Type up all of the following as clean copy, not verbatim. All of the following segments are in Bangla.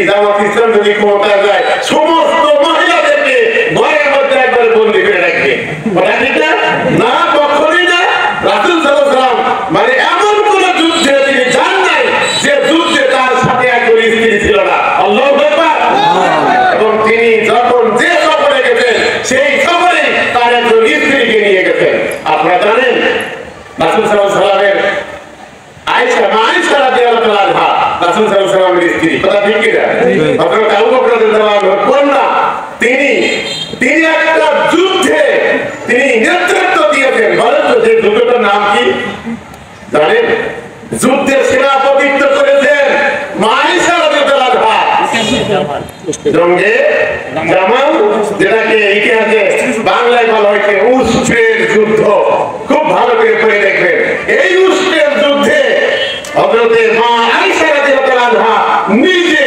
জামাত ইসলাম যদি ক্ষমতায় যায় সমস্ত মহিলাদেরকে ঘরের মধ্যে একবারে বন্দি করে রাখবে। ওটা ঠিক না? না, কখনোই না। রাসূল সাল্লাল্লাহু আলাইহি ওয়াসাল্লাম মানে এমন কোন যুদ্ধে তিনি যান নাই যে যুদ্ধে তার সাথে একজন স্ত্রী ছিল না। আল্লাহু আকবার। এবং তিনি যখন যে সফরে গেছেন সেই সফরে তার একজন স্ত্রীকে নিয়ে গেছেন। আপনারা জানেন রাসূল সাল্লাল্লাহু আলাইহি ওয়াসাল্লামের আয়েশা রাদিয়াল্লাহু তাআলা আনহা রাসূল সাল্লাল্লাহু আলাইহি ওয়াসাল্লামের স্ত্রী। কথা ঠিক কি না? হযরত আবু বকর রাদিয়াল্লাহু আনহুর কন্যা। তিনি একটা যুদ্ধে তিনি নেতৃত্ব দিয়েছেন। বলেন তো সেই যুদ্ধটার নাম কি জানেন? যুদ্ধের সেনাপতিত্ব করেছেন আয়েশা রাদিয়াল্লাহু আনহা। জঙ্গে জামাল, যেটাকে ইতিহাসে বাংলায় বলা হয়েছে উসফের যুদ্ধ। খুব ভালো করে পড়ে দেখবেন। এই উসফের যুদ্ধে হযরতে মা আয়েশা রাদিয়াল্লাহু আনহা নিজে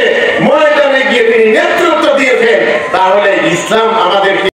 ময়দানে গিয়ে তিনি নেতৃত্ব দিয়েছেন। তাহলে ইসলাম আমাদেরকে